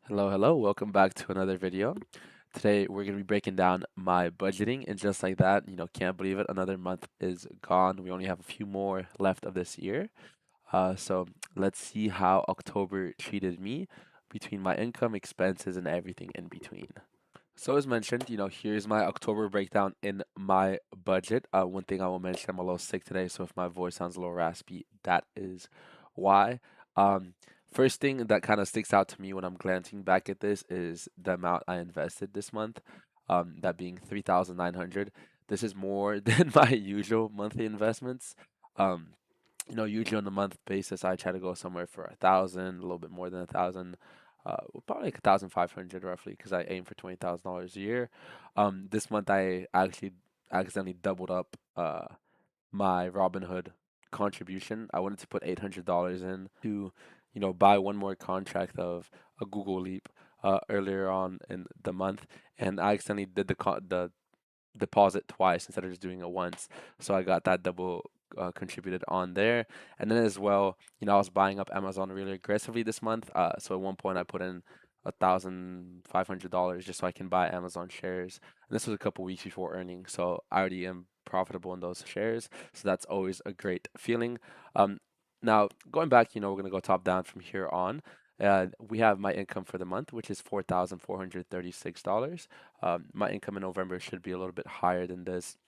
Hello, hello. Welcome back to another video. Today we're going to be breaking down my budgeting, and just like that, can't believe it, another month is gone. We only have a few more left of this year. So let's see how October treated me between my income, expenses, and everything in between. So as mentioned, here's my October breakdown in my budget. One thing I will mention, I'm a little sick today, so if my voice sounds a little raspy, that is why. Um, First thing that kind of sticks out to me when I'm glancing back at this is the amount I invested this month. That being 3,900. This is more than my usual monthly investments. Um, Usually on a month basis, I try to go somewhere for 1,000, a little bit more than 1,000, probably like 1,500 roughly, because I aim for $20,000 a year. This month I actually accidentally doubled up my Robinhood contribution. I wanted to put $800 in to, buy one more contract of a Google Leap earlier on in the month, and I accidentally did the deposit twice instead of just doing it once. So I got that double contributed on there. And then as well, I was buying up Amazon really aggressively this month. So at one point I put in $1,500 just so I can buy Amazon shares. And this was a couple weeks before earning. So I already am profitable in those shares. So that's always a great feeling. Um, Now going back, we're gonna go top down from here on. We have my income for the month, which is $4,436. My income in November should be a little bit higher than this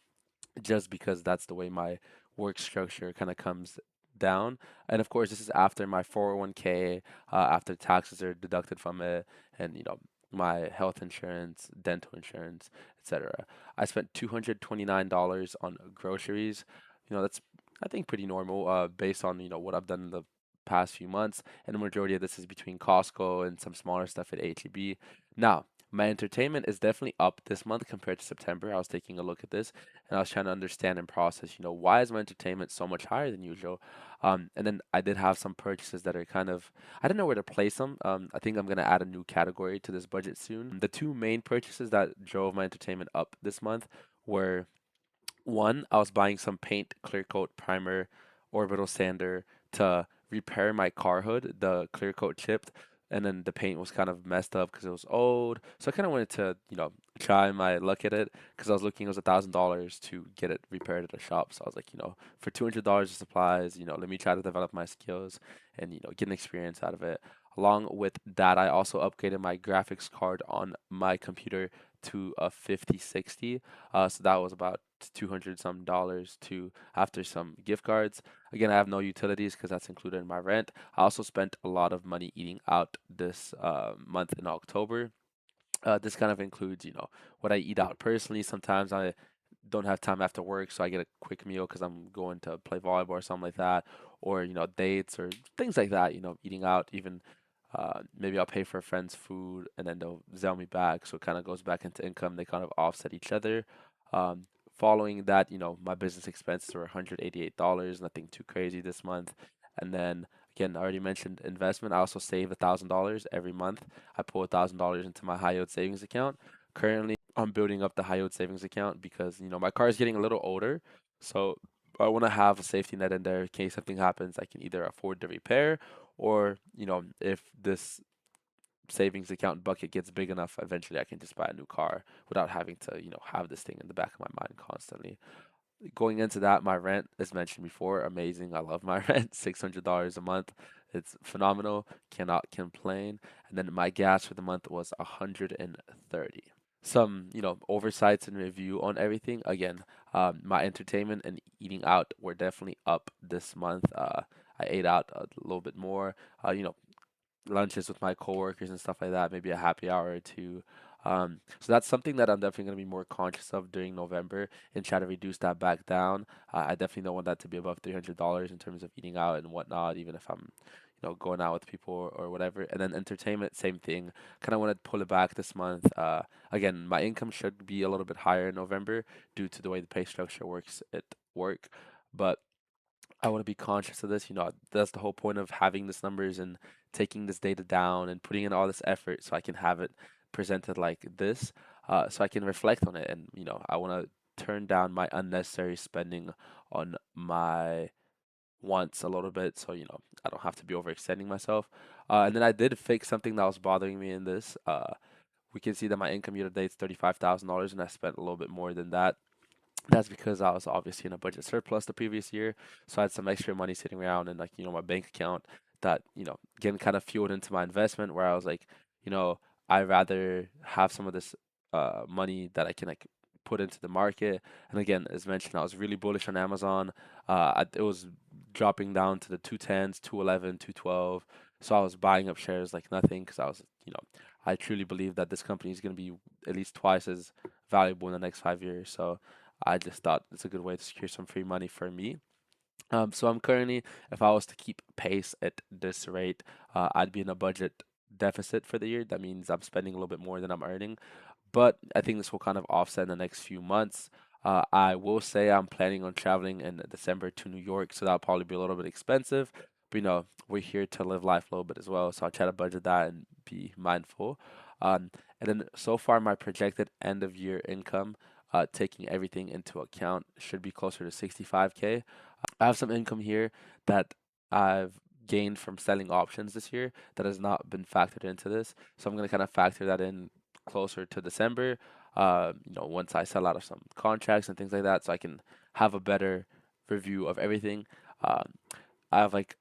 just because that's the way my work structure kind of comes down. And of course, this is after my 401k, after taxes are deducted from it, and my health insurance, dental insurance, etc. I spent $229 on groceries. That's I think pretty normal based on what I've done in the past few months, and the majority of this is between Costco and some smaller stuff at HEB. Now, my entertainment is definitely up this month compared to September. I was taking a look at this and I was trying to understand and process, why is my entertainment so much higher than usual? And then I did have some purchases that are kind of, I don't know where to place them. I think I'm going to add a new category to this budget soon. The two main purchases that drove my entertainment up this month were one, I was buying some paint, clear coat, primer, orbital sander to repair my car hood. The clear coat chipped, and then the paint was kind of messed up because it was old. So I kind of wanted to, try my luck at it because I was looking, it was $1,000 to get it repaired at a shop. So I was like, for $200 of supplies, let me try to develop my skills and, get an experience out of it. Along with that, I also upgraded my graphics card on my computer to a 5060. So that was about 200 some dollars to after some gift cards. Again, I have no utilities because that's included in my rent. I also spent a lot of money eating out this month in October. This kind of includes, what I eat out personally. Sometimes I don't have time after work, so I get a quick meal because I'm going to play volleyball or something like that, or dates or things like that. Eating out, even maybe I'll pay for a friend's food and then they'll Zell me back, so it kind of goes back into income. They kind of offset each other. Um, Following that, my business expenses were $188, nothing too crazy this month. And then again, I already mentioned investment. I also save $1,000 every month. I pull $1,000 into my high yield savings account. Currently, I'm building up the high yield savings account because my car is getting a little older, so I want to have a safety net in there in case something happens. I can either afford the repair, or if this savings account bucket gets big enough, eventually I can just buy a new car without having to have this thing in the back of my mind constantly. Going into that, my rent, as mentioned before, amazing. I love my rent, $600 a month. It's phenomenal. Cannot complain. And then my gas for the month was 130. Some, oversights and review on everything. Again, my entertainment and eating out were definitely up this month. I ate out a little bit more. Lunches with my coworkers and stuff like that, maybe a happy hour or two. So that's something that I'm definitely going to be more conscious of during November and try to reduce that back down. I definitely don't want that to be above $300 in terms of eating out and whatnot, even if I'm, going out with people or whatever. And then entertainment, same thing. Kind of want to pull it back this month. Again, my income should be a little bit higher in November due to the way the pay structure works at work, but I want to be conscious of this. That's the whole point of having this numbers and taking this data down and putting in all this effort so I can have it presented like this, so I can reflect on it. And, I want to turn down my unnecessary spending on my once a little bit, so I don't have to be overextending myself. And then I did fix something that was bothering me in this. We can see that my income year to date is $35,000, and I spent a little bit more than that. That's because I was obviously in a budget surplus the previous year, so I had some extra money sitting around in, like, my bank account that, getting kind of fueled into my investment, where I was like, you know, I'd rather have some of this money that I can, like, put into the market. And again, as mentioned, I was really bullish on Amazon. It was dropping down to the 210s, 211, 212. So I was buying up shares like nothing, because I was, I truly believe that this company is going to be at least twice as valuable in the next 5 years. So I just thought it's a good way to secure some free money for me. So I'm currently, if I was to keep pace at this rate, I'd be in a budget deficit for the year. That means I'm spending a little bit more than I'm earning. But I think this will kind of offset in the next few months. I will say I'm planning on traveling in December to New York, so that'll probably be a little bit expensive. But we're here to live life a little bit as well, so I'll try to budget that and be mindful. And then so far, my projected end of year income, taking everything into account, should be closer to 65K. I have some income here that I've gained from selling options this year that has not been factored into this. So I'm going to kind of factor that in closer to December, once I sell out of some contracts and things like that, so I can have a better review of everything. Um, I have like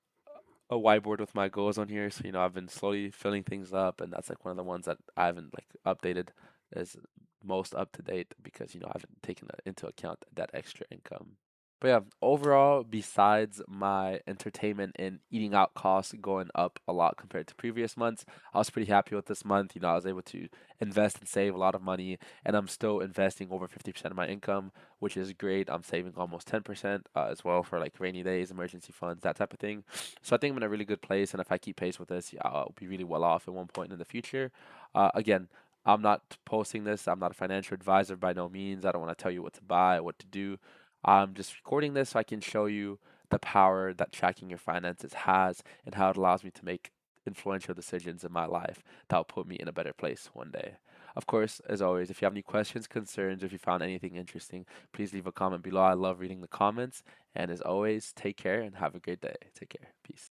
a whiteboard with my goals on here, so I've been slowly filling things up, and that's like one of the ones that I haven't like updated as most up to date, because I haven't taken into account that extra income. But yeah, overall, besides my entertainment and eating out costs going up a lot compared to previous months, I was pretty happy with this month. I was able to invest and save a lot of money, and I'm still investing over 50% of my income, which is great. I'm saving almost 10% as well for like rainy days, emergency funds, that type of thing. So I think I'm in a really good place, and if I keep pace with this, yeah, I'll be really well off at one point in the future. Again, I'm not posting this. I'm not a financial advisor by no means. I don't want to tell you what to buy, what to do. I'm just recording this so I can show you the power that tracking your finances has, and how it allows me to make influential decisions in my life that will put me in a better place one day. Of course, as always, if you have any questions, concerns, or if you found anything interesting, please leave a comment below. I love reading the comments. And as always, take care and have a great day. Take care. Peace.